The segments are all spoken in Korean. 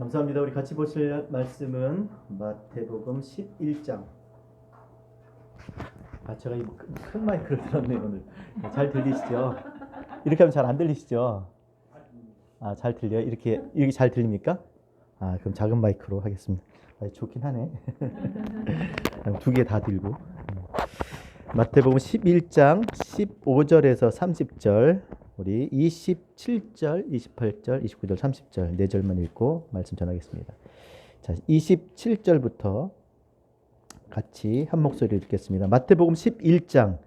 감사합니다. 우리 같이 보실 말씀은 마태복음 11장. 제가 이 큰 마이크를 들었네요 오늘. 잘 들리시죠? 이렇게 하면 잘 안 들리시죠? 잘 들려요? 이렇게 잘 들립니까? 그럼 작은 마이크로 하겠습니다. 좋긴 하네. 두 개 다 들고. 마태복음 11장 15절에서 30절, 우리 27절, 28절, 29절, 30절 4절만 읽고 말씀 전하겠습니다. 자, 27절부터 같이 한 목소리로 읽겠습니다. 마태복음 11장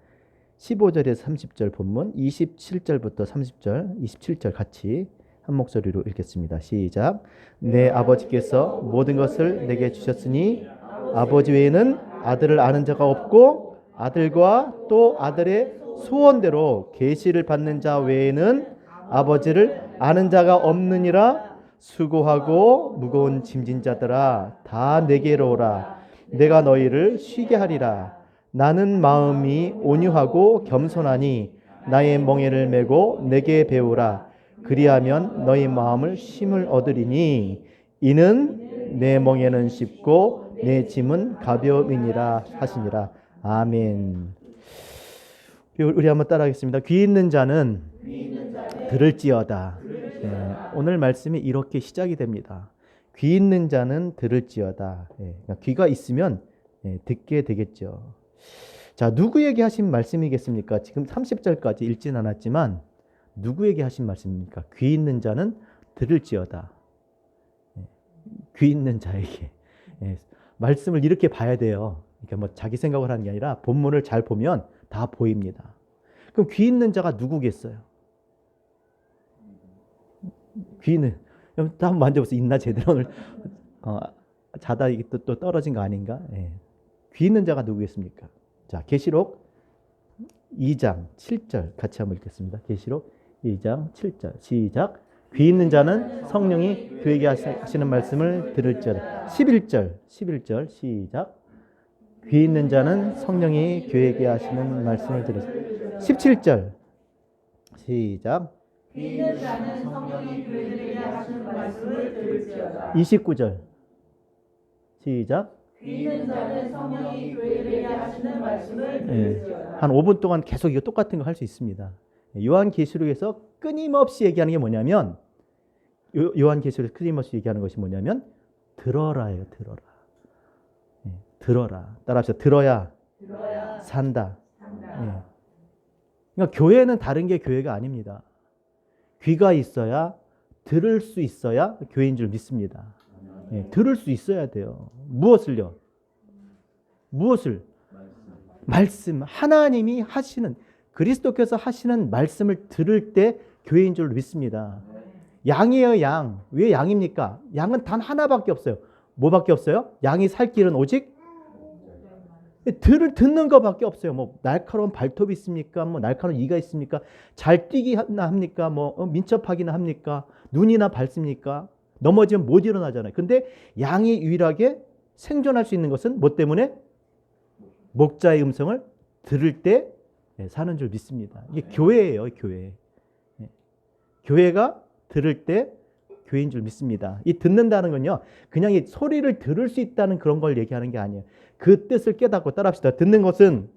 15절에서 30절 본문, 27절부터 30절, 27절 같이 한 목소리로 읽겠습니다. 시작. 내 아버지께서 모든 것을 내게 주셨으니 아버지 외에는 아들을 아는 자가 없고 아들과 또 아들의 소원대로 계시를 받는 자 외에는 아버지를 아는 자가 없느니라. 수고하고 무거운 짐진 자들아 다 내게로 오라. 내가 너희를 쉬게 하리라. 나는 마음이 온유하고 겸손하니 나의 멍에를 메고 내게 배우라. 그리하면 너희 마음을 쉼을 얻으리니 이는 내 멍에는 쉽고 내 짐은 가벼움이니라 하시니라. 아멘. 우리 한번 따라하겠습니다. 귀 있는 자는 들을지어다. 오늘 말씀이 이렇게 시작이 됩니다. 귀 있는 자는 들을지어다. 귀가 있으면 듣게 되겠죠. 자, 누구에게 하신 말씀이겠습니까? 지금 30절까지 읽진 않았지만 누구에게 하신 말씀입니까? 귀 있는 자는 들을지어다. 귀 있는 자에게. 말씀을 이렇게 봐야 돼요. 그러니까 뭐 자기 생각을 하는 게 아니라 본문을 잘 보면 다 보입니다. 그럼 귀 있는 자가 누구겠어요? 귀는 한번 만져보세요. 있나 제대로 오늘 자다 이게 또 떨어진 거 아닌가? 귀 있는 자가 누구겠습니까? 자, 계시록 2장 7절 같이 한번 읽겠습니다. 계시록 2장 7절 시작. 귀 있는 자는 성령이 그에게 하시는 말씀을 들을지어다. 11절 시작. 귀 있는 자는 성령이 그에게 하시는 말씀을 들을지어다. 17절 시작. 귀 있는 자는 성령이 그에게 하시는 말씀을 들을지어다. 29절 시작. 귀 있는 자는 성령이 그에게 하시는 말씀을 들을지어다. 한 5분 동안 계속 이거 똑같은 거 할 수 있습니다. 요한계시록에서 끊임없이 얘기하는 게 뭐냐면 요한계시록에서 끊임없이 얘기하는 것이 뭐냐면 들어라예요. 들어라. 들어라. 따라합시다. 들어야 산다. 그러니까 교회는 다른 게 교회가 아닙니다. 귀가 있어야 들을 수 있어야 교회인 줄 믿습니다. 들을 수 있어야 돼요. 무엇을요? 무엇을? 말씀. 하나님이 하시는, 그리스도께서 하시는 말씀을 들을 때 교회인 줄 믿습니다. 양이에요, 양. 왜 양입니까? 양은 단 하나밖에 없어요. 뭐밖에 없어요? 양이 살 길은 오직 듣는 것밖에 없어요. 뭐 날카로운 발톱이 있습니까? 뭐 날카로운 이가 있습니까? 잘 뛰기나 합니까? 뭐 민첩하기나 합니까? 눈이나 밝습니까? 넘어지면 못 일어나잖아요. 근데 양이 유일하게 생존할 수 있는 것은 뭐 때문에? 목자의 음성을 들을 때 사는 줄 믿습니다. 이게 교회예요, 교회. 교회가 들을 때 교회인 줄 믿습니다. 이 듣는다는 건요, 그냥 이 소리를 들을 수 있다는 그런 걸 얘기하는 게 아니에요. 그 뜻을 깨닫고, 따라합시다. 듣는 것은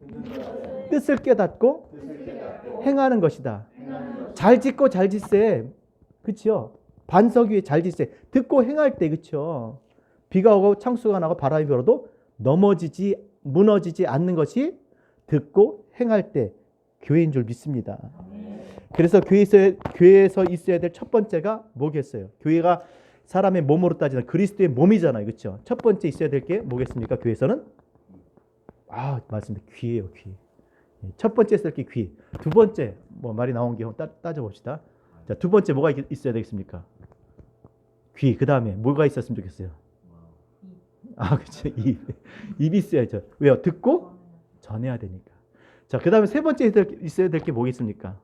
뜻을 깨닫고 행하는 것이다. 잘 짓고 잘 짓세. 그렇죠? 반석 위에 잘 짓세. 듣고 행할 때, 그렇죠? 비가 오고 창수가 나고 바람이 불어도 무너지지 않는 것이 듣고 행할 때 교회인 줄 믿습니다. 그래서 교회에서 있어야 될 첫 번째가 뭐겠어요? 교회가 사람의 몸으로 따지면 그리스도의 몸이잖아요. 그렇죠? 첫 번째 있어야 될 게 뭐겠습니까? 교회에서는? 맞습니다. 귀예요, 귀. 첫 번째 있어야 될 게 귀. 두 번째, 뭐 말이 나온 게 따져봅시다. 자, 두 번째 뭐가 있어야 되겠습니까? 귀. 그 다음에 뭐가 있었으면 좋겠어요? 그렇죠. 입이 있어야죠. 왜요? 듣고 전해야 되니까. 자, 그 다음에 세 번째 있어야 될 게 뭐겠습니까?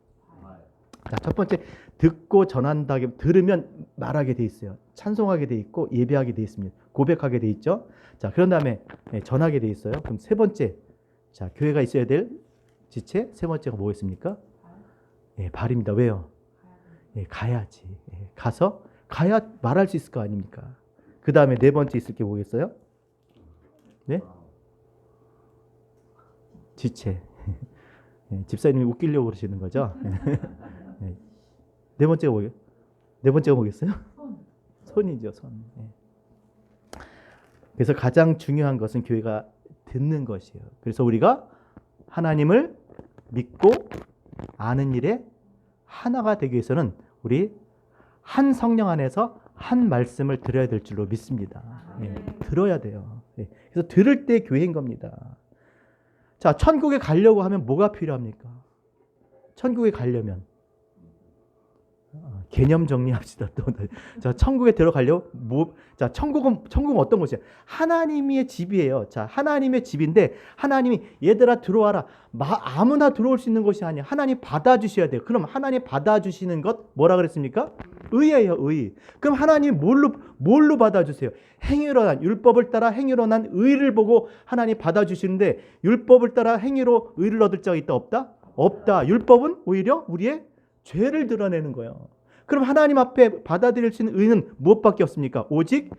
자, 첫 번째, 듣고 전한다. 들으면 말하게 돼 있어요. 찬송하게 돼 있고 예배하게 돼 있습니다. 고백하게 돼 있죠. 자, 그런 다음에 전하게 돼 있어요. 그럼 세 번째, 자, 교회가 있어야 될 지체 세 번째가 뭐겠습니까? 발입니다. 왜요? 가야지. 가야 말할 수 있을 거 아닙니까? 그 다음에 네 번째 있을 게 뭐겠어요? 네? 지체. 집사님이 웃기려고 그러시는 거죠? 네. 네 번째가 뭐예요? 네 번째가 뭐겠어요? 손이죠, 손. 그래서 가장 중요한 것은 교회가 듣는 것이에요. 그래서 우리가 하나님을 믿고 아는 일에 하나가 되기 위해서는 우리 한 성령 안에서 한 말씀을 들어야 될 줄로 믿습니다. 들어야 돼요. 그래서 들을 때 교회인 겁니다. 자, 천국에 가려고 하면 뭐가 필요합니까? 천국에 가려면 개념 정리합시다. 또 자, 천국에 들어가려고 자, 천국은 어떤 곳이에요? 하나님의 집이에요. 자, 하나님의 집인데 하나님이 얘들아 들어와라. 아무나 들어올 수 있는 것이 아니야. 하나님 받아주셔야 돼요. 그럼 하나님 받아주시는 것 뭐라 그랬습니까? 의예요, 의. 그럼 하나님 뭘로 받아주세요? 행위로 난 율법을 따라 행위로 난 의를 보고 하나님 받아주시는데 율법을 따라 행위로 의를 얻을 자가 있다 없다? 없다. 율법은 오히려 우리의 죄를 드러내는 거예요. 그럼 하나님 앞에 받아들일 수 있는 의는 무엇밖에 없습니까? 오직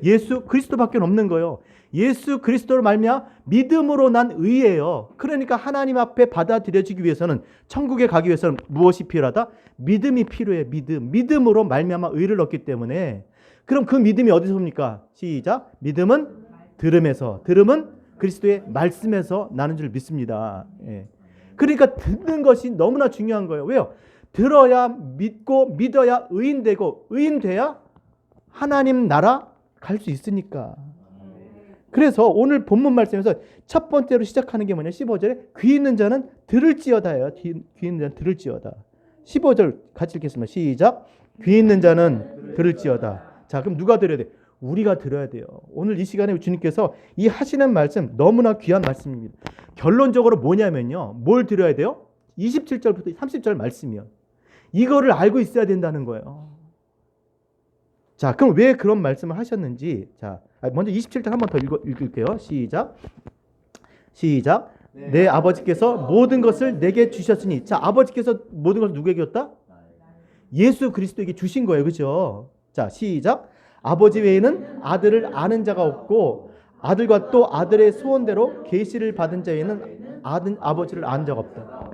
예수 그리스도밖에 없는 거예요. 예수 그리스도를 말미암아 믿음으로 난 의예요. 그러니까 하나님 앞에 받아들여지기 위해서는 천국에 가기 위해서는 무엇이 필요하다? 믿음이 필요해. 믿음으로 말미암아 의를 얻기 때문에 그럼 그 믿음이 어디서 옵니까? 시작. 믿음은 들음에서, 들음은 그리스도의 말씀에서 나는 줄 믿습니다. 그러니까 듣는 것이 너무나 중요한 거예요. 왜요? 들어야 믿고 믿어야 의인되고 의인돼야 하나님 나라 갈 수 있으니까. 그래서 오늘 본문 말씀에서 첫 번째로 시작하는 게 뭐냐? 15절에 귀 있는 자는 들을지어다예요. 귀 있는 자는 들을지어다. 15절 같이 읽겠습니다. 시작. 귀 있는 자는 들을지어다. 자, 그럼 누가 들어야 돼? 우리가 들어야 돼요. 오늘 이 시간에 주님께서 이 하시는 말씀 너무나 귀한 말씀입니다. 결론적으로 뭐냐면요. 뭘 들어야 돼요? 27절부터 30절 말씀이요. 이거를 알고 있어야 된다는 거예요. 자, 그럼 왜 그런 말씀을 하셨는지, 자, 먼저 27절 한 번 더 읽을게요. 시작. 내 아버지께서 모든 것을 내게 주셨으니, 자, 아버지께서 모든 것을 누구에게 줬다? 예수 그리스도에게 주신 거예요, 그죠? 자, 시작. 아버지 외에는 아들을 아는 자가 없고, 아들과 또 아들의 소원대로 계시를 받은 자에는 아버지를 아는 자가 없다.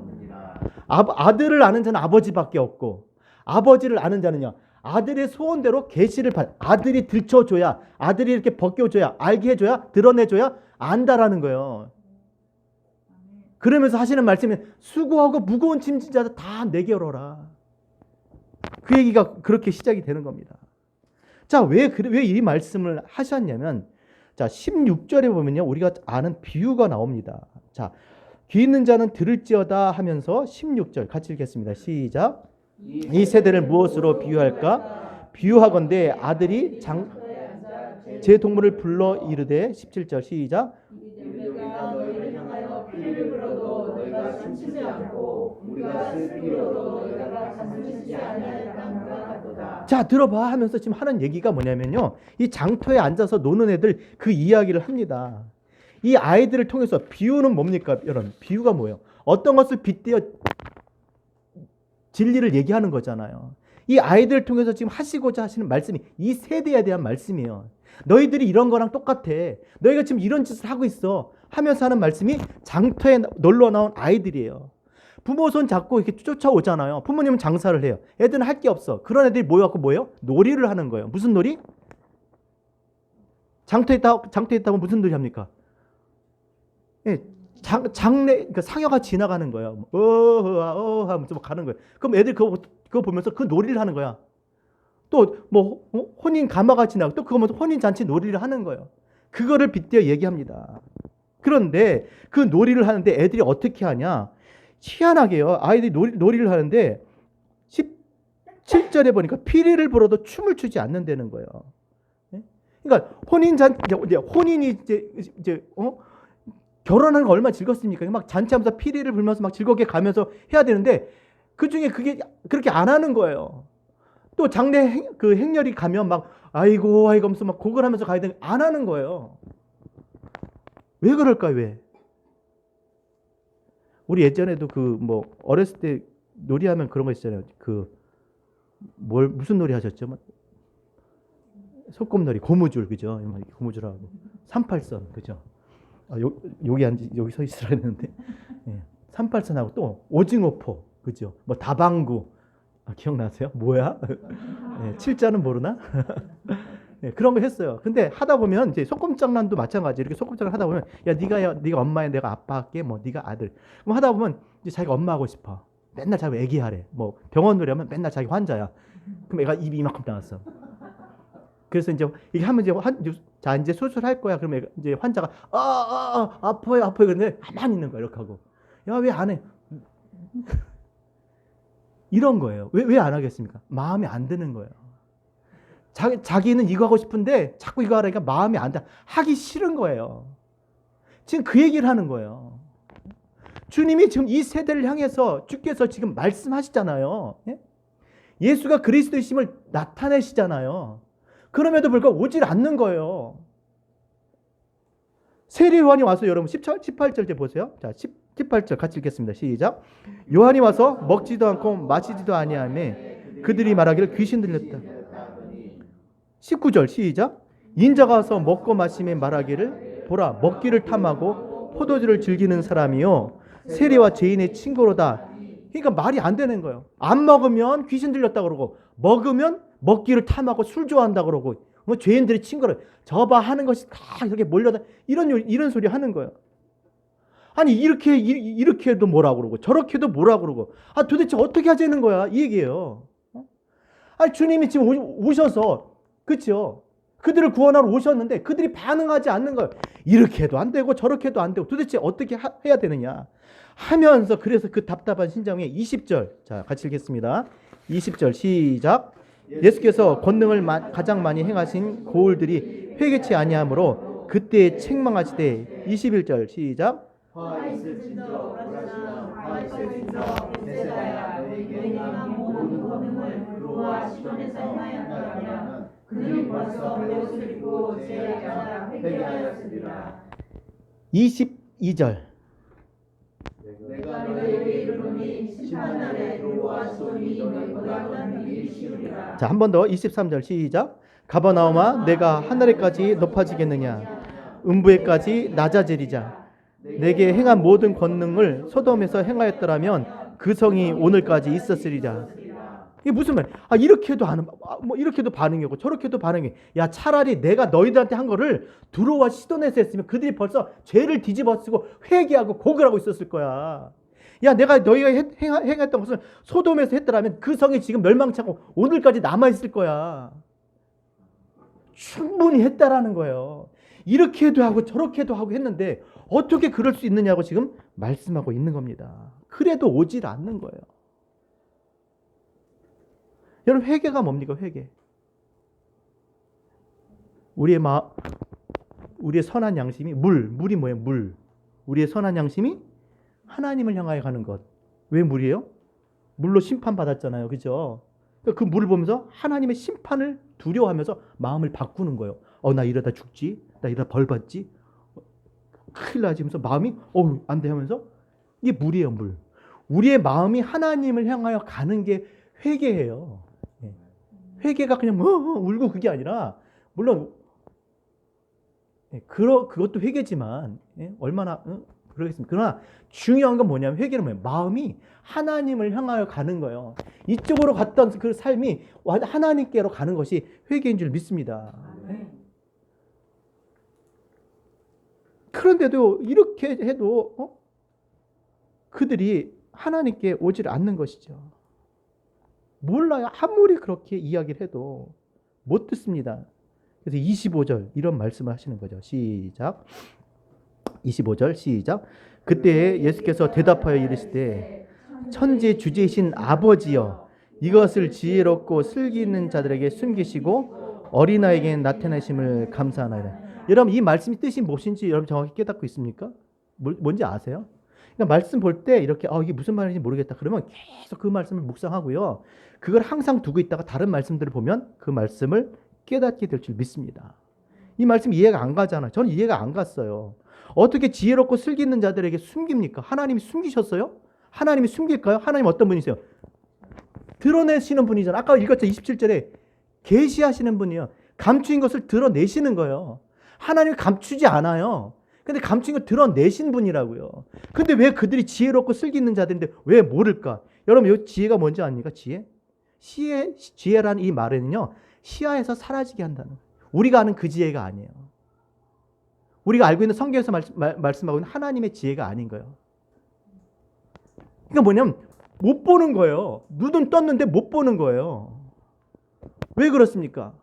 아들을 아는 자는 아버지밖에 없고, 아버지를 아는 자는요, 아들의 소원대로 계시를 아들이 들춰줘야, 아들이 이렇게 벗겨줘야, 알게 해줘야, 드러내줘야 안다라는 거예요. 그러면서 하시는 말씀이 수고하고 무거운 짐진 자들 다 내게 오라. 그 얘기가 그렇게 시작이 되는 겁니다. 자, 왜 이 말씀을 하셨냐면, 자, 16절에 보면요, 우리가 아는 비유가 나옵니다. 자, 귀 있는 자는 들을지어다 하면서 16절 같이 읽겠습니다. 시작. 이 세대를 무엇으로 비유할까? 비유하건대 아들이 제 동물을 불러 이르되 17절 시작. 우리가 너희를 향하여 피를 불어도 너희가 춤추지 않고 우리가 슬피어도 너희가 가슴 치지 아니할 땅과 같도다. 자, 들어봐 하면서 지금 하는 얘기가 뭐냐면요, 이 장터에 앉아서 노는 애들 그 이야기를 합니다. 이 아이들을 통해서 비유는 뭡니까? 여러분, 비유가 뭐예요? 어떤 것을 빗대어 진리를 얘기하는 거잖아요. 이 아이들을 통해서 지금 하시고자 하시는 말씀이 이 세대에 대한 말씀이에요. 너희들이 이런 거랑 똑같아. 너희가 지금 이런 짓을 하고 있어 하면서 하는 말씀이 장터에 놀러 나온 아이들이에요. 부모 손 잡고 이렇게 쫓아오잖아요. 부모님은 장사를 해요. 애들은 할 게 없어. 그런 애들이 모여갖고 뭐예요? 놀이를 하는 거예요. 무슨 놀이? 장터에 있다고 무슨 놀이 합니까? 예, 장례, 그러니까 상여가 지나가는 거예요. 하면서 가는 거예요. 그럼 애들 그거 보면서 그 놀이를 하는 거야. 또 뭐 혼인 가마가 지나고 또 그거 보면서 혼인 잔치 놀이를 하는 거예요. 그거를 빗대어 얘기합니다. 그런데 그 놀이를 하는데 애들이 어떻게 하냐? 희한하게요. 아이들이 놀이를 하는데 17절에 보니까 피리를 불어도 춤을 추지 않는다는 거예요. 그러니까 혼인이 이제 결혼하는 거 얼마나 즐겁습니까? 막 잔치하면서 피리를 불면서 막 즐겁게 가면서 해야 되는데 그 중에 그게 그렇게 안 하는 거예요. 또 장례 그 행렬이 가면 막 아이고 하면서 막 곡을 하면서 가야 되는 안 하는 거예요. 왜 그럴까요? 왜? 우리 예전에도 그 뭐 어렸을 때 놀이하면 그런 거 있잖아요. 그 무슨 놀이 하셨죠? 소꿉놀이, 고무줄, 그죠? 고무줄하고 38선, 그죠? 여기 서 있으라 했는데, 예. 38선하고 또 오징어포, 그죠? 뭐 다방구, 기억나세요? 뭐야? 예, 칠자는 모르나? 예, 그런 거 했어요. 근데 하다 보면 이제 소꿉장난도 마찬가지. 이렇게 소꿉장난 하다 보면 야 네가 엄마야, 내가 아빠 할게, 뭐 네가 아들. 그럼 하다 보면 이제 자기가 엄마 하고 싶어. 맨날 자기 애기 하래. 뭐 병원 놀이하면 맨날 자기 환자야. 그럼 애가 입이 이만큼 나왔어. 그래서 이제 이게 하면 자 이제 수술할 거야. 그러면 이제 환자가 아파요 그런데 가만히 있는 거야. 이렇게 하고 야 왜 안 해? 이런 거예요. 왜 안 하겠습니까? 마음에 안 드는 거예요. 자기는 이거 하고 싶은데 자꾸 이거 하라니까 마음에 안 돼. 하기 싫은 거예요. 지금 그 얘기를 하는 거예요. 주님이 지금 이 세대를 향해서 주께서 지금 말씀하시잖아요. 예수가 그리스도이심을 나타내시잖아요. 그럼에도 불구하고 오질 않는 거예요. 세례 요한이 와서 여러분 18절 때 보세요. 자, 18절 같이 읽겠습니다. 시작. 요한이 와서 먹지도 않고 마시지도 아니하며 그들이 말하기를 귀신 들렸다. 19절 시작. 인자가 와서 먹고 마시며 말하기를 보라 먹기를 탐하고 포도주를 즐기는 사람이요 세리와 죄인의 친구로다. 그러니까 말이 안 되는 거예요. 안 먹으면 귀신 들렸다 그러고 먹으면 먹기를 탐하고 술 좋아한다 그러고 죄인들의 친구를 저봐 하는 것이 다 이렇게 몰려다 이런 소리 하는 거예요. 아니 이렇게 해도 뭐라 그러고 저렇게 해도 뭐라 그러고 도대체 어떻게 하자는 거야 이 얘기예요. 아니 주님이 지금 오셔서 그렇죠. 그들을 구원하러 오셨는데 그들이 반응하지 않는 거예요. 이렇게 해도 안 되고 저렇게 해도 안 되고 도대체 어떻게 해야 되느냐 하면서 그래서 그 답답한 심정에 20절 자 같이 읽겠습니다. 20절 시작. 예수께서 권능을 가장 많이 행하신 고을들이 회개치 아니하므로 그때 책망하시되 21절 시작. 화 있을진저 오라시나 화 있을진저 베세다야 너희에게 행한 모든 권능을 그로와 시돈에서 행하였다면 그들이 벌써 배옷을 입고 제자라 회개하였으리라. 22절 내가 너희에게 이르노니 심판날에 그로와 시돈이 너희보다 더 믿기 쉬우리라. 자, 한 번 더 23절 시작. 가버나움아 내가 하늘에까지 높아지겠느냐 음부에까지 낮아지리자. 내게 행한 모든 권능을 소돔에서 행하였더라면 그 성이 오늘까지 있었으리라. 이게 무슨 말? 이렇게도 하는 뭐 이렇게도 반응이고 저렇게도 반응이. 야 차라리 내가 너희들한테 한 거를 두로와 시돈에서 했으면 그들이 벌써 죄를 뒤집어쓰고 회개하고 고글하고 있었을 거야. 야 내가 너희가 행했던 것을 소돔에서 했더라면 그 성이 지금 멸망치 않고 오늘까지 남아 있을 거야. 충분히 했다라는 거예요. 이렇게도 하고 저렇게도 하고 했는데 어떻게 그럴 수 있느냐고 지금 말씀하고 있는 겁니다. 그래도 오질 않는 거예요. 여러분 회개가 뭡니까? 회개. 우리의 선한 양심이 물이 뭐예요? 물. 우리의 선한 양심이 하나님을 향하여 가는 것. 왜 물이에요? 물로 심판받았잖아요. 그죠? 그 물을 보면서 하나님의 심판을 두려워하면서 마음을 바꾸는 거예요. 나 이러다 죽지? 나 이러다 벌 받지? 큰일 나지? 하면서 마음이 안 돼 하면서 이게 물이에요. 물. 우리의 마음이 하나님을 향하여 가는 게 회개예요. 회개가 그냥 울고 그게 아니라 물론 그것도 회개지만 얼마나 그러겠습니까? 그러나 중요한 건 뭐냐면 회개는 뭐예요? 마음이 하나님을 향하여 가는 거예요. 이쪽으로 갔던 그 삶이 하나님께로 가는 것이 회개인 줄 믿습니다. 그런데도 이렇게 해도 그들이 하나님께 오질 않는 것이죠. 몰라요. 아무리 그렇게 이야기를 해도 못 듣습니다. 그래서 25절 이런 말씀을 하시는 거죠. 시작. 25절 시작. 그때 예수께서 대답하여 이르시되 천지의 주제이신 아버지여 이것을 지혜롭고 슬기 있는 자들에게 숨기시고 어린아이에게 나타내심을 감사하나이다. 여러분 이 말씀이 뜻이 무엇인지 여러분 정확히 깨닫고 있습니까? 뭔지 아세요? 그러니까 말씀 볼 때 이렇게 이게 무슨 말인지 모르겠다 그러면 계속 그 말씀을 묵상하고요. 그걸 항상 두고 있다가 다른 말씀들을 보면 그 말씀을 깨닫게 될 줄 믿습니다. 이 말씀 이해가 안 가잖아요. 저는 이해가 안 갔어요. 어떻게 지혜롭고 슬기 있는 자들에게 숨깁니까? 하나님이 숨기셨어요? 하나님이 숨길까요? 하나님 어떤 분이세요? 드러내시는 분이잖아요. 아까 읽었죠. 27절에 계시하시는 분이요. 감추인 것을 드러내시는 거예요. 하나님이 감추지 않아요. 근데 감추인 걸 드러내신 분이라고요. 근데 왜 그들이 지혜롭고 슬기 있는 자들인데 왜 모를까? 여러분, 이 지혜가 뭔지 아닙니까? 지혜라는 이 말에는요, 시야에서 사라지게 한다는 거예요. 우리가 아는 그 지혜가 아니에요. 우리가 알고 있는 성경에서 말씀하고 있는 하나님의 지혜가 아닌 거예요. 그러니까 뭐냐면 못 보는 거예요. 눈은 떴는데 못 보는 거예요. 왜 그렇습니까?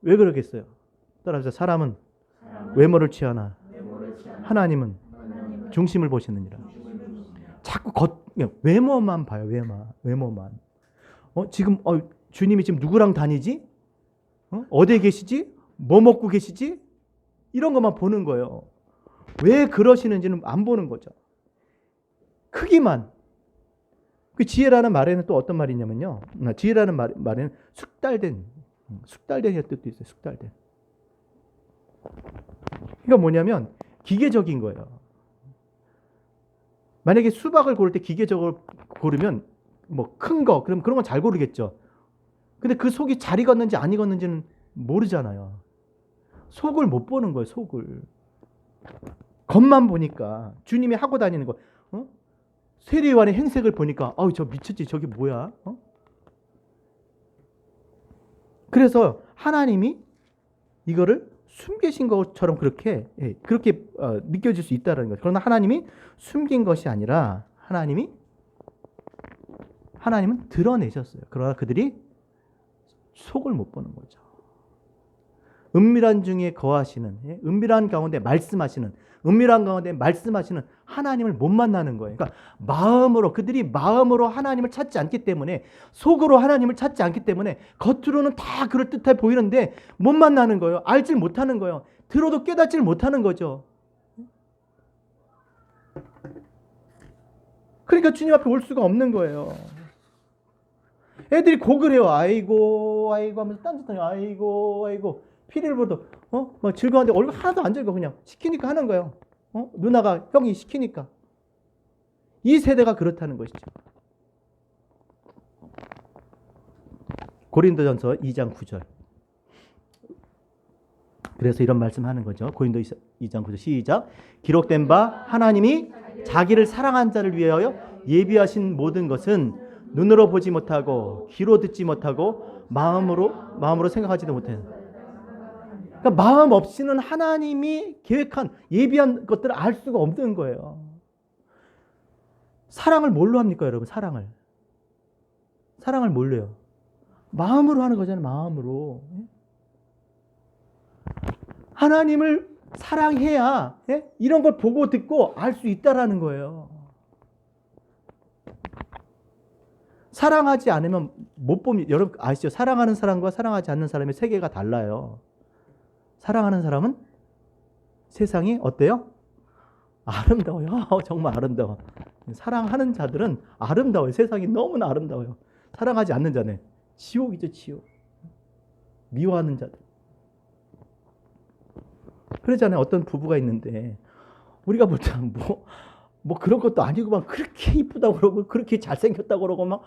왜 그러겠어요? 따라서 사람은 외모를 취하나 하나님은 중심을 보시느니라. 자꾸 외모만 봐요. 외모만. 지금 주님이 지금 누구랑 다니지? 어디에 계시지? 뭐 먹고 계시지? 이런 것만 보는 거예요. 왜 그러시는지는 안 보는 거죠. 크기만. 그 지혜라는 말에는 또 어떤 말이 있냐면요. 지혜라는 말에는 숙달된 뜻도 있어요. 숙달된. 그러니까 뭐냐면 기계적인 거예요. 만약에 수박을 고를 때 기계적으로 고르면 뭐 큰 거, 그럼 그런 건 잘 고르겠죠. 근데 그 속이 잘 익었는지 안 익었는지는 모르잖아요. 속을 못 보는 거예요. 속을. 겉만 보니까 주님이 하고 다니는 거. 세례요한의 행색을 보니까 저 미쳤지. 저게 뭐야? 그래서 하나님이 이거를 숨기신 것처럼 그렇게 느껴질 수 있다는 거죠. 그러나 하나님이 숨긴 것이 아니라 하나님은 드러내셨어요. 그러나 그들이 속을 못 보는 거죠. 은밀한 중에 거하시는, 은밀한 가운데 말씀하시는 하나님을 못 만나는 거예요. 그러니까 그들이 마음으로 하나님을 찾지 않기 때문에, 속으로 하나님을 찾지 않기 때문에 겉으로는 다 그럴듯해 보이는데 못 만나는 거예요. 알질 못하는 거예요. 들어도 깨닫질 못하는 거죠. 그러니까 주님 앞에 올 수가 없는 거예요. 애들이 곡을 해요. 아이고 하면서 딴짓하요. 아이고 피리를 보도 막 즐거운데 얼굴 하나도 안 즐거워. 그냥 시키니까 하는 거예요. 누나가 형이 시키니까. 이 세대가 그렇다는 것이죠. 고린도전서 2장 9절. 그래서 이런 말씀하는 거죠. 고린도 2장 9절 시작. 기록된 바 하나님이 자기를 사랑한 자를 위하여 예비하신 모든 것은 눈으로 보지 못하고 귀로 듣지 못하고 마음으로 생각하지도 못해요. 그러니까 마음 없이는 하나님이 계획한 예비한 것들을 알 수가 없는 거예요. 사랑을 뭘로 합니까, 여러분? 사랑을 뭘로 해요? 마음으로 하는 거잖아요. 마음으로. 하나님을 사랑해야 이런 걸 보고 듣고 알 수 있다라는 거예요. 사랑하지 않으면 못 봅니다. 여러분 아시죠? 사랑하는 사람과 사랑하지 않는 사람의 세계가 달라요. 사랑하는 사람은 세상이 어때요? 아름다워요. 정말 아름다워. 사랑하는 자들은 아름다워요. 세상이 너무나 아름다워요. 사랑하지 않는 자는 지옥이죠, 지옥. 미워하는 자들. 그러잖아요. 어떤 부부가 있는데 우리가 보자 뭐 그런 것도 아니고 막 그렇게 이쁘다고 그러고 그렇게 잘생겼다고 그러고 막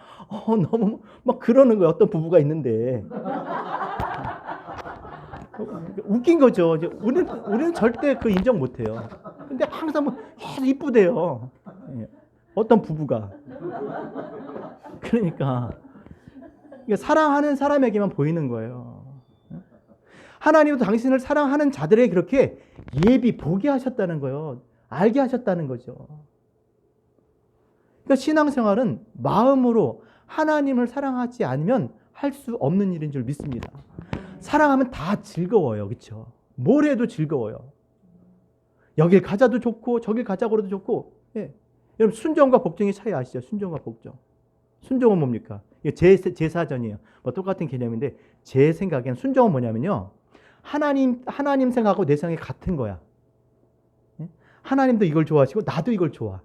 너무 막 그러는 거예요. 어떤 부부가 있는데 웃긴 거죠. 우리는 절대 그 인정 못 해요. 근데 항상 뭐 계속 이쁘대요. 어떤 부부가. 그러니까 사랑하는 사람에게만 보이는 거예요. 하나님도 당신을 사랑하는 자들에게 그렇게 보게 하셨다는 거예요. 알게 하셨다는 거죠. 그러니까 신앙생활은 마음으로 하나님을 사랑하지 않으면 할 수 없는 일인 줄 믿습니다. 사랑하면 다 즐거워요. 그렇죠? 뭘 해도 즐거워요. 여길 가자도 좋고 저길 가자고 해도 좋고. 여러분 순종과 복종의 차이 아시죠? 순종과 복종. 순종은 뭡니까? 이게 제사전이에요. 뭐 똑같은 개념인데 제 생각엔 순종은 뭐냐면요. 하나님 생각하고 내 생각이 같은 거야. 하나님도 이걸 좋아하시고 나도 이걸 좋아.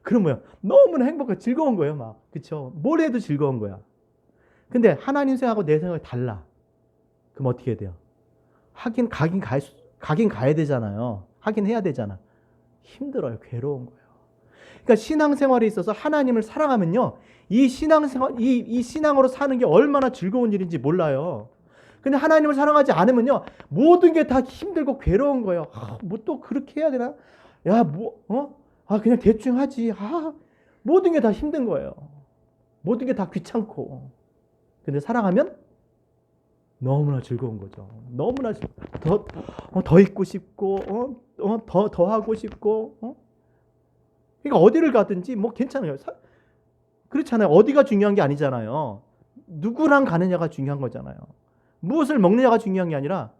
그럼 뭐야? 너무나 행복하고 즐거운 거예요, 막. 그렇죠? 뭘 해도 즐거운 거야. 근데 하나님 생각하고 내 생각이 달라. 그럼 어떻게 해야 돼요? 가긴 가야 되잖아요. 하긴 해야 되잖아. 힘들어요. 괴로운 거예요. 그러니까 신앙생활에 있어서 하나님을 사랑하면요. 이 신앙으로 사는 게 얼마나 즐거운 일인지 몰라요. 근데 하나님을 사랑하지 않으면요, 모든 게 다 힘들고 괴로운 거예요. 뭐 또 그렇게 해야 되나? 야, 그냥 대충 하지. 모든 게 다 힘든 거예요. 모든 게 다 귀찮고. 근데 사랑하면 너무나 즐거운 거죠. 너무나 더 있고 싶고, 더 하고 싶고, 그러니까 어디를 가든지 뭐 괜찮아요. 그렇잖아요. 어디가 중요한 게 아니잖아요. 누구랑 가느냐가 중요한 거잖아요. 무엇을 먹느냐가 중요한 게 아니라,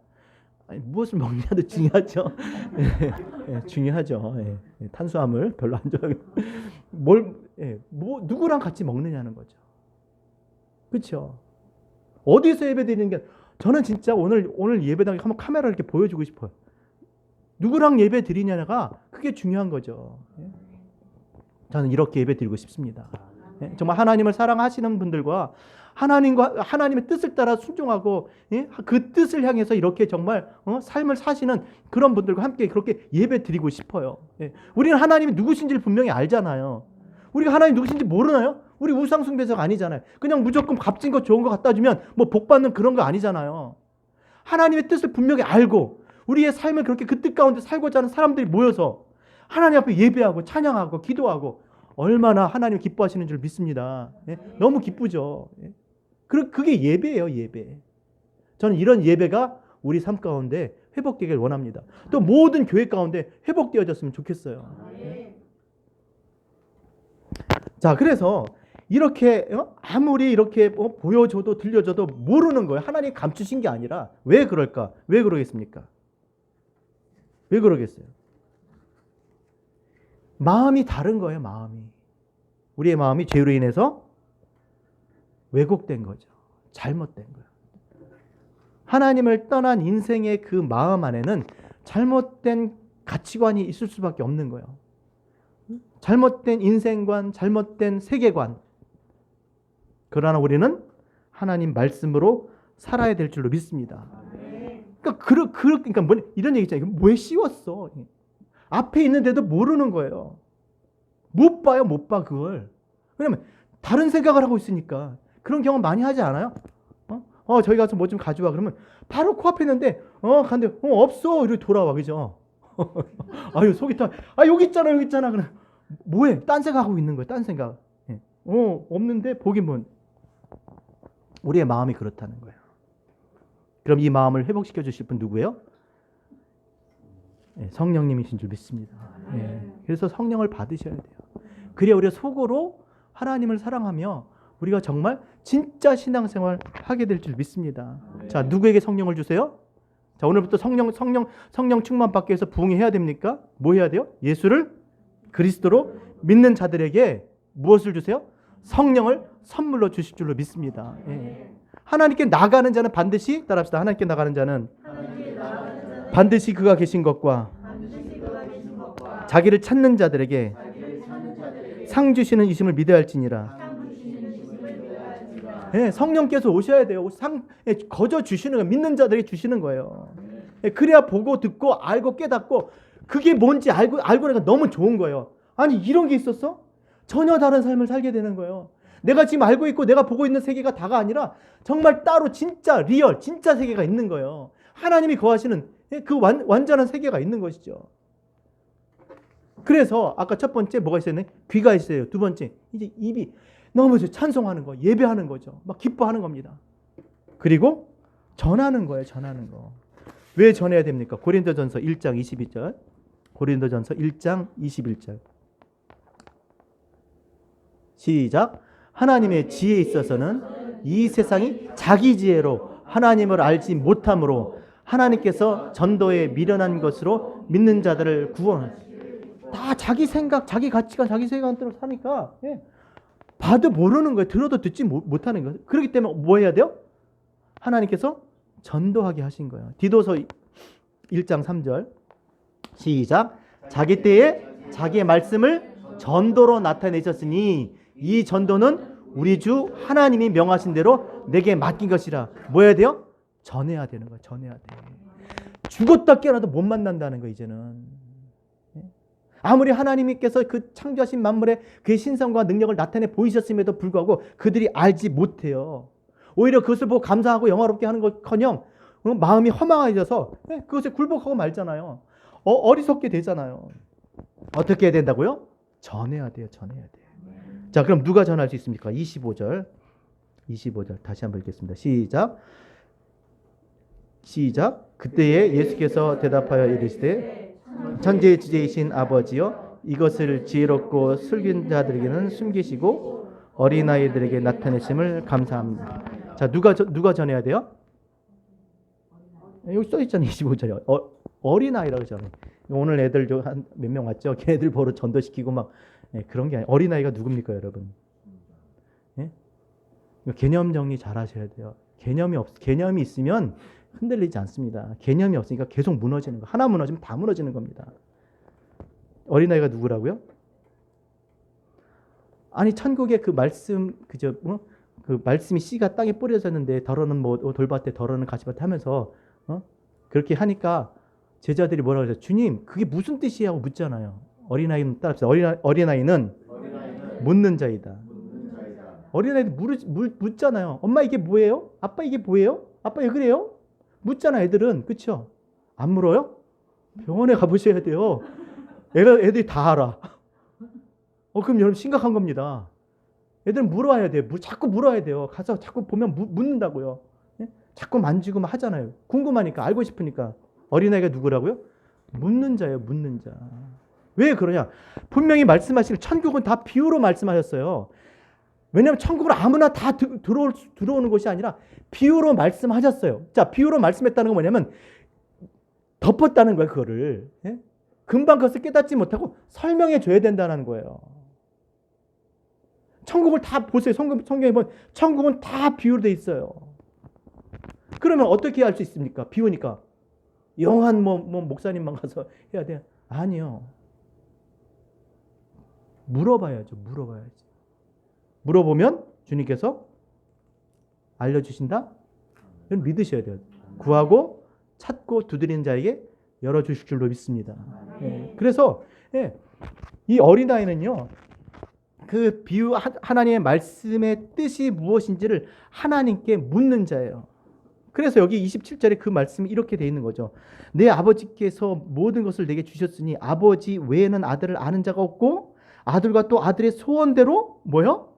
무엇을 먹느냐도 중요하죠. 중요하죠. 탄수화물 별로 안 좋아하고 누구랑 같이 먹느냐는 거죠. 그렇죠. 어디서 예배드리는 게, 저는 진짜 오늘 예배당에 한번 카메라 이렇게 보여주고 싶어요. 누구랑 예배 드리냐가 그게 중요한 거죠. 저는 이렇게 예배 드리고 싶습니다. 정말 하나님을 사랑하시는 분들과 하나님의 뜻을 따라 순종하고 그 뜻을 향해서 이렇게 정말 삶을 사시는 그런 분들과 함께 그렇게 예배 드리고 싶어요. 우리는 하나님이 누구신지를 분명히 알잖아요. 우리가 하나님 누구신지 모르나요? 우리 우상 숭배자가 아니잖아요. 그냥 무조건 값진 거 좋은 거 갖다 주면 뭐 복 받는 그런 거 아니잖아요. 하나님의 뜻을 분명히 알고 우리의 삶을 그렇게 그 뜻 가운데 살고자 하는 사람들이 모여서 하나님 앞에 예배하고 찬양하고 기도하고 얼마나 하나님 기뻐하시는 줄 믿습니다. 너무 기쁘죠. 그게 예배예요, 예배. 저는 이런 예배가 우리 삶 가운데 회복되길 원합니다. 또 모든 교회 가운데 회복되어졌으면 좋겠어요. 자, 그래서 이렇게 아무리 이렇게 보여줘도 들려줘도 모르는 거예요. 하나님 감추신 게 아니라 왜 그럴까? 왜 그러겠습니까? 왜 그러겠어요? 마음이 다른 거예요, 마음이. 우리의 마음이 죄로 인해서 왜곡된 거죠. 잘못된 거예요. 하나님을 떠난 인생의 그 마음 안에는 잘못된 가치관이 있을 수밖에 없는 거예요. 잘못된 인생관, 잘못된 세계관. 그러나 우리는 하나님 말씀으로 살아야 될 줄로 믿습니다. 그러니까 이런 얘기 있잖아요. 왜 씌웠어? 앞에 있는데도 모르는 거예요. 못 봐요, 못 봐, 그걸. 왜냐면 다른 생각을 하고 있으니까. 그런 경험 많이 하지 않아요? 저희 가서 뭐 좀 가져와. 그러면 바로 코앞에 있는데, 갔는데, 없어. 이렇게 돌아와, 그죠? 아유, 속이 타. 여기 있잖아, 여기 있잖아. 그래. 뭐해? 딴 생각하고 있는 거예요, 딴 생각. 없는데, 보기만. 우리의 마음이 그렇다는 거예요. 그럼 이 마음을 회복시켜 주실 분 누구예요? 성령님이신 줄 믿습니다. 그래서 성령을 받으셔야 돼요. 그래야 우리가 속으로 하나님을 사랑하며 우리가 정말 진짜 신앙생활 하게 될 줄 믿습니다. 자, 누구에게 성령을 주세요? 자, 오늘부터 성령 충만 받기 위해서 부흥해야 됩니까? 뭐 해야 돼요? 예수를 그리스도로 믿는 자들에게 무엇을 주세요? 성령을 선물로 주실 줄로 믿습니다. 하나님께 나가는 자는 반드시, 따라합시다. 하나님께 나가는 자는 반드시 그가 계신 것과 자기를 찾는 자들에게 상 주시는 이심을 믿어야 할지니라. 성령께서 오셔야 돼요. 거저 주시는 거예요. 믿는 자들에게 주시는 거예요. 그래야 보고 듣고 알고 깨닫고 그게 뭔지 알고 나니까 너무 좋은 거예요. 아니, 이런 게 있었어? 전혀 다른 삶을 살게 되는 거예요. 내가 지금 알고 있고 내가 보고 있는 세계가 다가 아니라 정말 따로 진짜 리얼, 진짜 세계가 있는 거예요. 하나님이 거하시는 그 완전한 세계가 있는 것이죠. 그래서 아까 첫 번째 뭐가 있어요? 귀가 있어요. 두 번째 이제 입이 너무 찬송하는 거, 예배하는 거죠. 막 기뻐하는 겁니다. 그리고 전하는 거예요. 전하는 거. 왜 전해야 됩니까? 고린도전서 1장 22절. 고린도전서 1장 21절. 시작. 하나님의 지혜에 있어서는 이 세상이 자기 지혜로 하나님을 알지 못함으로 하나님께서 전도에 미련한 것으로 믿는 자들을 구원하시고, 다 자기 생각, 자기 가치관, 자기 세계관대로 사니까 봐도 모르는 거예요. 들어도 듣지 못하는 거예요. 그렇기 때문에 뭐 해야 돼요? 하나님께서 전도하게 하신 거예요. 디도서 1장 3절. 시작. 자기 때에 자기의 말씀을 전도로 나타내셨으니 이 전도는 우리 주 하나님이 명하신 대로 내게 맡긴 것이라. 뭐 해야 돼요? 전해야 되는 거예요. 전해야 돼. 죽었다 깨어나도 못 만난다는 거 이제는. 아무리 하나님께서 그 창조하신 만물의 그의 신성과 능력을 나타내 보이셨음에도 불구하고 그들이 알지 못해요. 오히려 그것을 보고 감사하고 영화롭게 하는 것커녕 마음이 허망해져서 그것에 굴복하고 말잖아요. 어리석게 되잖아요. 어떻게 해야 된다고요? 전해야 돼요. 전해야 돼요. 자, 그럼 누가 전할 수 있습니까? 25절 다시 한번 읽겠습니다. 시작. 그때에 예수께서 대답하여 이르시되 천지의 주제이신 아버지여, 이것을 지혜롭고 슬긴 자들에게는 숨기시고 어린아이들에게 나타내심을 감사합니다. 자, 누가 전해야 돼요? 여기 써 있잖아요. 25절에 어린아이라고 하잖아요. 오늘 애들 한 몇 명 왔죠? 걔네들 보러 전도시키고 막 그런 게 아니에요. 어린아이가 누굽니까, 여러분? 예? 개념 정리 잘 하셔야 돼요. 개념이 있으면 흔들리지 않습니다. 개념이 없으니까 계속 무너지는 거. 하나 무너지면 다 무너지는 겁니다. 어린아이가 누구라고요? 아니, 천국의 그 말씀, 그 말씀이 씨가 땅에 뿌려졌는데 덜어는 돌밭에 덜어는 가시밭에 하면서 그렇게 하니까 제자들이 뭐라고 하죠? 주님, 그게 무슨 뜻이야? 하고 묻잖아요. 어린아이는 따라합시다. 어린아이는 묻는 자이다. 어린아이도 묻잖아요. 엄마 이게 뭐예요? 아빠 이게 뭐예요? 아빠 왜 그래요? 묻잖아, 애들은. 그렇죠? 안 물어요? 병원에 가보셔야 돼요. 애들이 다 알아. 그럼 여러분 심각한 겁니다. 애들은 물어야 돼요. 자꾸 물어야 돼요. 가서 자꾸 보면 묻는다고요. 예? 자꾸 만지고 막 하잖아요. 궁금하니까, 알고 싶으니까. 어린아이가 누구라고요? 묻는 자예요. 묻는 자. 왜 그러냐? 분명히 말씀하시길 천국은 다 비유로 말씀하셨어요. 왜냐하면 천국은 아무나 다 들어오는 것이 아니라 비유로 말씀하셨어요. 자, 비유로 말씀했다는 건 뭐냐면 덮었다는 거예요. 그거를. 예? 금방 그것을 깨닫지 못하고 설명해 줘야 된다는 거예요. 천국을 다 보세요. 성경에 보면 천국은 다 비유로 돼 있어요. 그러면 어떻게 할 수 있습니까? 비유니까. 영한 목사님만 가서 해야 돼요? 아니요. 물어봐야죠. 물어보면 주님께서 알려주신다? 이건 믿으셔야 돼요. 구하고 찾고 두드리는 자에게 열어주실 줄로 믿습니다. 그래서 이 어린아이는요, 그 비유, 하나님의 말씀의 뜻이 무엇인지를 하나님께 묻는 자예요. 그래서 여기 27절에 그 말씀이 이렇게 되어 있는 거죠. 내 아버지께서 모든 것을 내게 주셨으니 아버지 외에는 아들을 아는 자가 없고 아들과 또 아들의 소원대로 뭐요?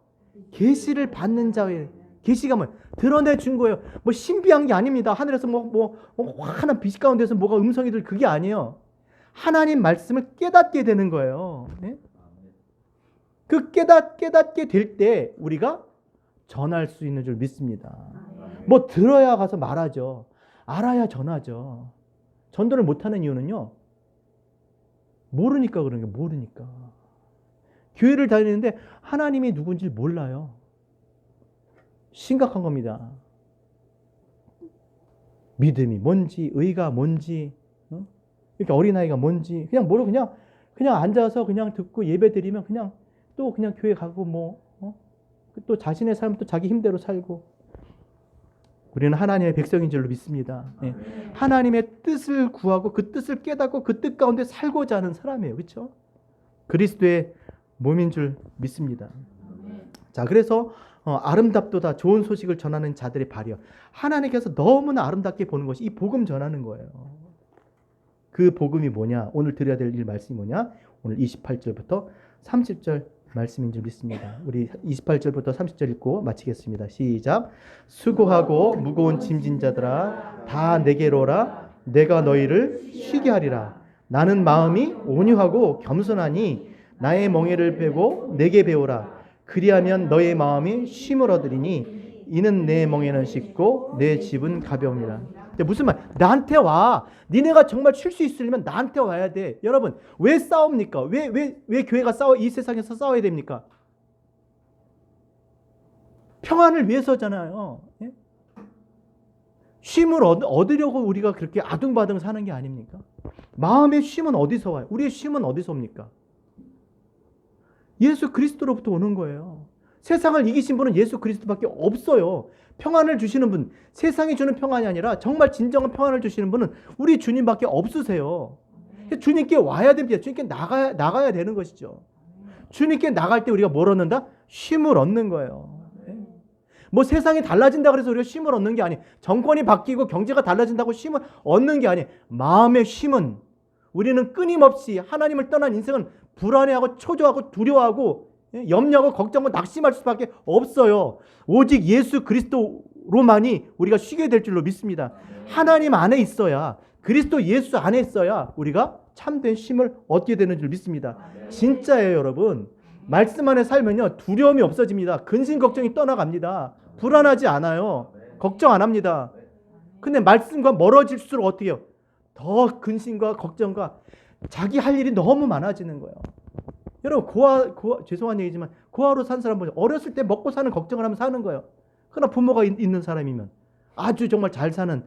계시를 받는 자예요. 계시가 뭐예요? 드러내 준 거예요. 뭐 신비한 게 아닙니다. 하늘에서 환한 빛 가운데서 뭐가 음성이 들, 그게 아니에요. 하나님 말씀을 깨닫게 되는 거예요. 네? 그 깨닫게 될 때 우리가 전할 수 있는 줄 믿습니다. 뭐 들어야 가서 말하죠. 알아야 전하죠. 전도를 못하는 이유는요, 모르니까 그런 거예요. 모르니까. 교회를 다니는데 하나님이 누군지 몰라요. 심각한 겁니다. 믿음이 뭔지, 의가 뭔지, 이렇게 어린아이가 뭔지 그냥 모르고 그냥 앉아서 그냥 듣고 예배 드리면 그냥 교회 가고 또 자신의 삶은 또 자기 힘대로 살고. 우리는 하나님의 백성인 줄로 믿습니다. 예. 하나님의 뜻을 구하고 그 뜻을 깨닫고 그 뜻 가운데 살고자 하는 사람이에요. 그렇죠? 그리스도의 몸인 줄 믿습니다. 자, 그래서 아름답도다 좋은 소식을 전하는 자들의 발이요. 하나님께서 너무나 아름답게 보는 것이 이 복음 전하는 거예요. 그 복음이 뭐냐? 오늘 드려야 될 말씀이 뭐냐? 오늘 28절부터 30절 말씀인 줄 믿습니다. 우리 28절부터 30절 읽고 마치겠습니다. 시작. 수고하고 무거운 짐진 자들아 다 내게로 오라. 내가 너희를 쉬게 하리라. 나는 마음이 온유하고 겸손하니 나의 멍에를 빼고 내게 배우라. 그리하면 너의 마음이 쉼을 얻으리니 이는 내 멍에는 쉽고 내 집은 가벼움이라. 무슨 말? 나한테 와. 니네가 정말 쉴 수 있으려면 나한테 와야 돼. 여러분, 왜 싸웁니까? 왜 교회가 이 세상에서 싸워야 됩니까? 평안을 위해서잖아요. 예? 쉼을 얻으려고 우리가 그렇게 아둥바둥 사는 게 아닙니까? 마음의 쉼은 어디서 와요? 우리의 쉼은 어디서 옵니까? 예수 그리스도로부터 오는 거예요. 세상을 이기신 분은 예수 그리스도밖에 없어요. 평안을 주시는 분, 세상이 주는 평안이 아니라 정말 진정한 평안을 주시는 분은 우리 주님밖에 없으세요. 주님께 와야 됩니다. 주님께 나가야 되는 것이죠. 주님께 나갈 때 우리가 뭘 얻는다? 쉼을 얻는 거예요. 뭐 세상이 달라진다 그래서 우리가 쉼을 얻는 게 아니에요. 정권이 바뀌고 경제가 달라진다고 쉼을 얻는 게 아니에요. 마음의 쉼은 우리는 끊임없이 하나님을 떠난 인생은 불안해하고 초조하고 두려워하고 염려하고 걱정하고 낙심할 수밖에 없어요. 오직 예수 그리스도로만이 우리가 쉬게 될 줄로 믿습니다. 하나님 안에 있어야, 그리스도 예수 안에 있어야 우리가 참된 쉼을 얻게 되는 줄 믿습니다. 진짜예요, 여러분. 말씀 안에 살면요, 두려움이 없어집니다. 근심 걱정이 떠나갑니다. 불안하지 않아요. 걱정 안 합니다. 근데 말씀과 멀어질수록 어떻게 해요? 더 근심과 걱정과 자기 할 일이 너무 많아지는 거예요. 여러분, 죄송한 얘기지만 고아로 산 사람 보죠. 어렸을 때 먹고 사는 걱정을 하면 사는 거예요. 그러나 부모가 있는 사람이면, 아주 정말 잘 사는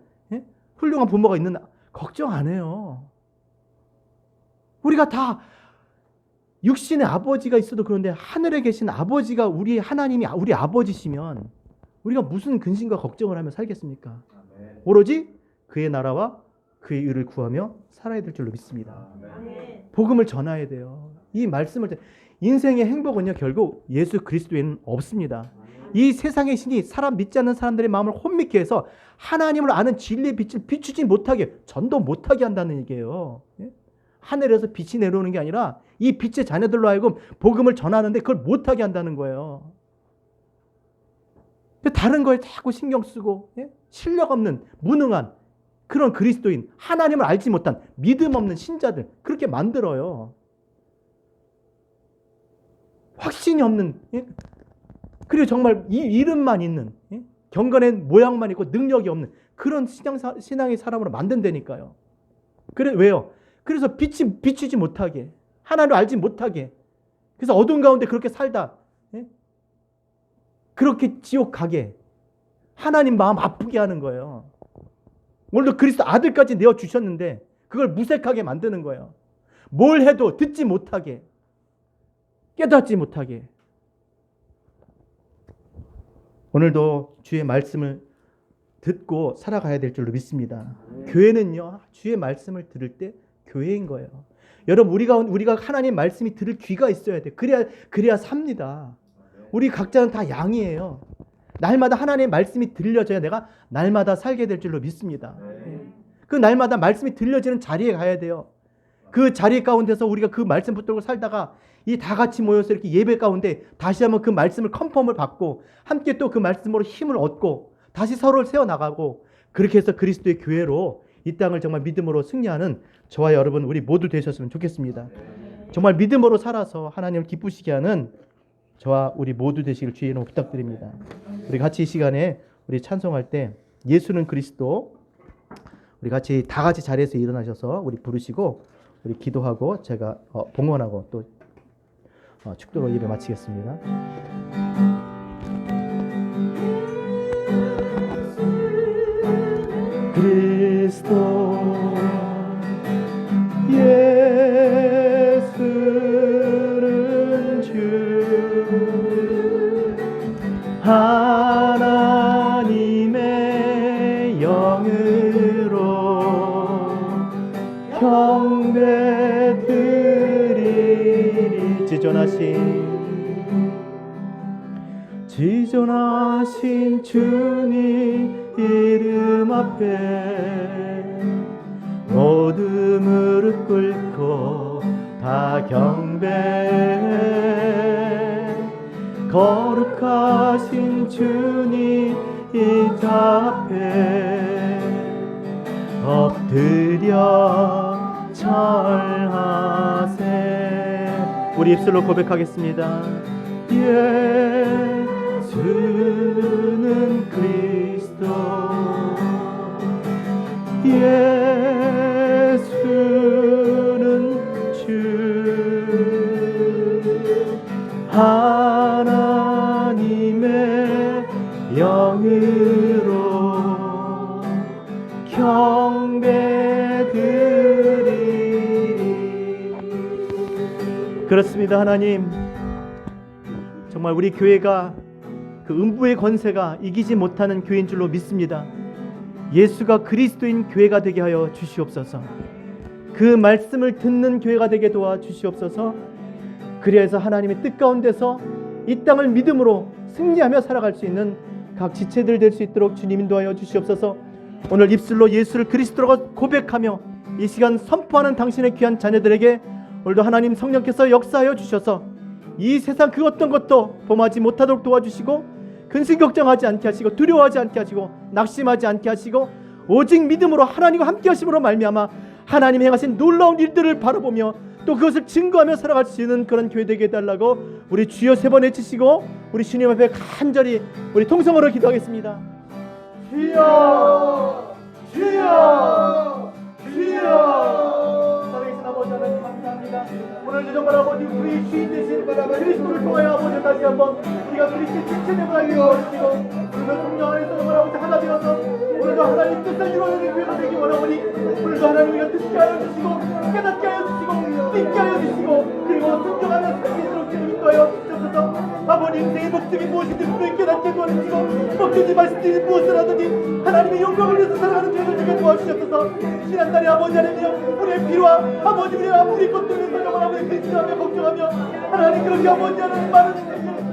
훌륭한 부모가 있는, 걱정 안 해요. 우리가 다 육신의 아버지가 있어도 그런데 하늘에 계신 아버지가 우리 하나님이 우리 아버지시면 우리가 무슨 근심과 걱정을 하며 살겠습니까? 오로지 그의 나라와 그의 의를 구하며 살아야 될 줄로 믿습니다. 복음을 전해야 돼요. 이 말씀을, 인생의 행복은요, 결국 예수 그리스도에는 없습니다. 이 세상의 신이 사람 믿지 않는 사람들의 마음을 혼미케 해서 하나님을 아는 진리의 빛을 비추지 못하게, 전도 못하게 한다는 얘기예요. 하늘에서 빛이 내려오는 게 아니라 이 빛의 자녀들로 하여금 복음을 전하는데 그걸 못하게 한다는 거예요. 다른 거에 자꾸 신경 쓰고 실력 없는 무능한 그런 그리스도인, 하나님을 알지 못한 믿음 없는 신자들 그렇게 만들어요. 확신이 없는, 그리고 정말 이 이름만 있는, 경건의 모양만 있고 능력이 없는 그런 신앙의 사람으로 만든다니까요. 그래, 왜요? 그래서 비치지 못하게, 하나님을 알지 못하게, 그래서 어두운 가운데 그렇게 살다 그렇게 지옥 가게, 하나님 마음 아프게 하는 거예요. 오늘도 그리스도 아들까지 내어주셨는데 그걸 무색하게 만드는 거예요. 뭘 해도 듣지 못하게, 깨닫지 못하게. 오늘도 주의 말씀을 듣고 살아가야 될 줄로 믿습니다. 교회는요, 주의 말씀을 들을 때 교회인 거예요. 여러분, 우리가 하나님 말씀이 들을 귀가 있어야 돼. 그래야 삽니다. 우리 각자는 다 양이에요. 날마다 하나님의 말씀이 들려져야 내가 날마다 살게 될 줄로 믿습니다. 그 날마다 말씀이 들려지는 자리에 가야 돼요. 그 자리 가운데서 우리가 그 말씀 붙들고 살다가 이 다 같이 모여서 이렇게 예배 가운데 다시 한번 그 말씀을 컨펌을 받고 함께 또 그 말씀으로 힘을 얻고 다시 서로를 세워나가고, 그렇게 해서 그리스도의 교회로 이 땅을 정말 믿음으로 승리하는 저와 여러분 우리 모두 되셨으면 좋겠습니다. 정말 믿음으로 살아서 하나님을 기쁘시게 하는 저와 우리 모두 되시길 주의 이름으로 부탁드립니다. 우리 같이 이 시간에 우리 찬송할 때 예수는 그리스도, 우리 같이 다 같이 자리에서 일어나셔서 우리 부르시고 우리 기도하고 제가 봉헌하고 또 축도로 예배 마치겠습니다. 그리스도 예수는 주 하나님의 영으로 경배드리리. 지존하신 주님 이름 앞에 모두 무릎 꿇고 다 경배해. 거룩하신 주님 이 앞에 엎드려 절하세. 우리 입술로 고백하겠습니다. 예수는 그리스도, 예수는 주 하나님의 영으로 경배드리리. 그렇습니다. 하나님, 정말 우리 교회가 그 음부의 권세가 이기지 못하는 교회인 줄로 믿습니다. 예수가 그리스도인 교회가 되게 하여 주시옵소서. 그 말씀을 듣는 교회가 되게 도와주시옵소서. 그리해서 하나님의 뜻 가운데서 이 땅을 믿음으로 승리하며 살아갈 수 있는 각 지체들 될 수 있도록 주님 인도하여 주시옵소서. 오늘 입술로 예수를 그리스도라고 고백하며 이 시간 선포하는 당신의 귀한 자녀들에게 오늘도 하나님 성령께서 역사하여 주셔서 이 세상 그 어떤 것도 범하지 못하도록 도와주시고 근심 걱정하지 않게 하시고 두려워하지 않게 하시고 낙심하지 않게 하시고 오직 믿음으로 하나님과 함께 하심으로 말미암아 하나님이 행하신 놀라운 일들을 바라보며 또 그것을 증거하며 살아갈 수 있는 그런 교회 되게 해달라고 우리 주여 3번 외치시고 우리 주님 앞에 간절히 우리 통성으로 기도하겠습니다. 주여 주여 주여. 살아계신 아버지 하나님 감사합니다. 오늘도 정말 아버지 우리 주인 되신 그리스도를 통하여 아버지 다시 한번 우리가 그리스도의 지체됨을 알게 도와주시고 오늘도 성령 안에서 정말 아버지 하나 되어서 오늘도 하나님 뜻을 이루어내는 교회가 되기 원하오니 오늘도 하나님 우리가 듣게 하여 주시고 깨닫게 하여 주시고 믿게 하여 주시고 그리고 순종하며 살기도록 주님 인도하여 주셔서 아버님 인생의 목적이 무엇인지 분명히 깨닫게 도와주시고 목적이 말씀드린 무엇을 하든지 하나님의 영광을 위해서 살아가는 죄를 주게 도와주셔서 지난달에 아버지 하나님 우리의 피와 아버지 우리 것들을 위해서 정말 아버지 근심하며 걱정하며 하나님 그렇게 아버지 하나님 많은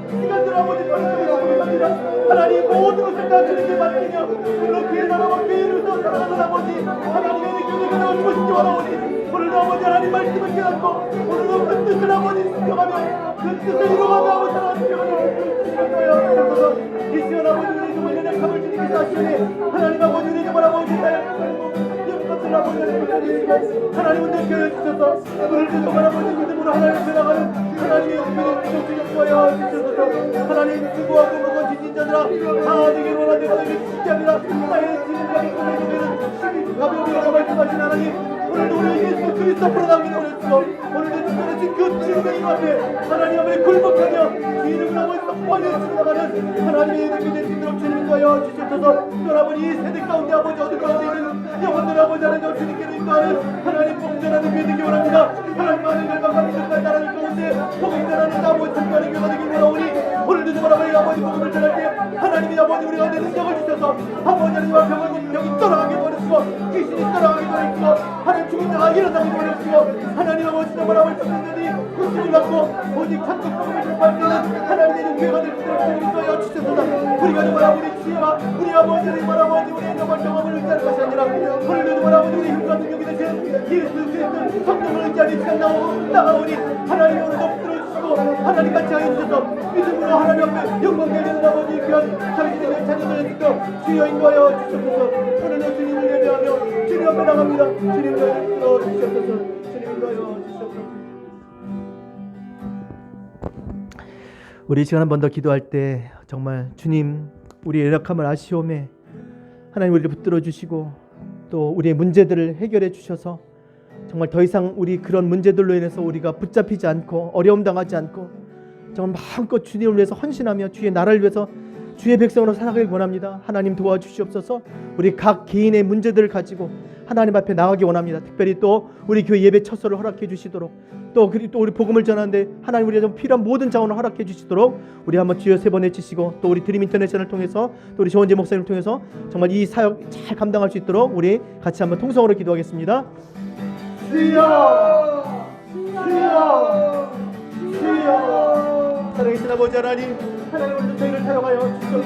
시간들 아버지 벌어들이고 하나님 모든 것을 다 주님께 맡기며 그렇게 나라와 교회로서 살아가는 아버지 하나님의 교회가 나오고 싶지 원하오니 오늘도 아버지 하나님 말씀을 깨닫고 오늘도 그 뜻을 아버지 순종하며 그 뜻을 이루어가며 아버지 하나님 주셔서 이 시간 아버지 우리 정말 연약함을 주님께서 하시오니 하나님 아버지 우리 정말 아버지 이런 것을 아버지 하나님은 느껴 주셔서 오늘도 정말 아버지 믿음으로 하나님 변화가는 하나님의 은혜를 주셔서 주셔서 하나님 수고하고 무거운 지친 자들아 다 되게 원하는 내가 되게 쉽지 아니라 나의 지금까지 꿈에는 가벼움이라고 말씀하신 하나님 오늘도 우리 예수 그리스도 앞으로 남기는 원했어 오늘도 특별하신 그 주님의 앞에 하나님 앞에 굴복하며 주님을 아버지 성화를 지나가는 하나님의 이름이 될 수 있도록 주님 인도하여 주시옵소서. 또 아버지 이 세대 가운데 아버지 어둠 가운데 있는 영혼들 아버지 하나님 주님께로 인도하는 하나님 복전하는 교회 되기 원합니다. 하나님 많은 결과가 믿음과 나라를 가운데 복전하는 아버지 특별한 교회가 되길 원하오니 오늘도 정말 아버지 복음을 전할 때 하나님이 아버지 우리 가운데 능력을 주셔서 아버지 하나님과 병이 떠나가게 도와주시고 귀신이 떠나가게 도와주시고 하나님 죽은 자가 일어나게 도와주시고 하나님 아버지 정말 아버지 성령들이 구속을 받고 오직 천국 복음을 전할 때는 하나님의 교회가 될 수 있도록 인도하여 주셔서 우리가 정말 아버지 지혜와 우리 아버지 정말 아버지 우리의 정말 경험을 의지하는 것이 아니라 오늘도 정말 아버지 우리 힘과 능력이 되신 예수 그리스도 성령을 의지하는 시간 나가오니 하나님 오늘도 붙들어주시고 하나님 같이 하여 주셔서 믿음으로 하나님 앞에 영광 되는 아버지 귀한 당신의 자녀들에게도 주여 인도하여 주셔서 오늘도 주님을 예배하며 주님 앞에 나갑니다. 주님을 붙들어 주셔서 주님 인도하여 주셔서 우리 시간 한 번 더 기도할 때 정말 주님 우리의 연약함을 아시오매 하나님 우리를 붙들어 주시고 또 우리의 문제들을 해결해 주셔서 정말 더 이상 우리 그런 문제들로 인해서 우리가 붙잡히지 않고 어려움 당하지 않고 정말 마음껏 주님을 위해서 헌신하며 주의 나라를 위해서 주의 백성으로 살아가길 원합니다. 하나님 도와주시옵소서. 우리 각 개인의 문제들을 가지고 하나님 앞에 나가기 원합니다. 특별히 또 우리 교회 예배 첫서를 허락해 주시도록 또 우리 복음을 전하는데 하나님 우리에게 필요한 모든 자원을 허락해 주시도록 우리 한번 주여 3번 외치시고 또 우리 드림 인터내셔널을 통해서 또 우리 조원재 목사님을 통해서 정말 이 사역 잘 감당할 수 있도록 우리 같이 한번 통성으로 기도하겠습니다. 주여 주여 주여 살아계신 아버지 하나님 오늘도 저희를 사용하여 주시옵소서.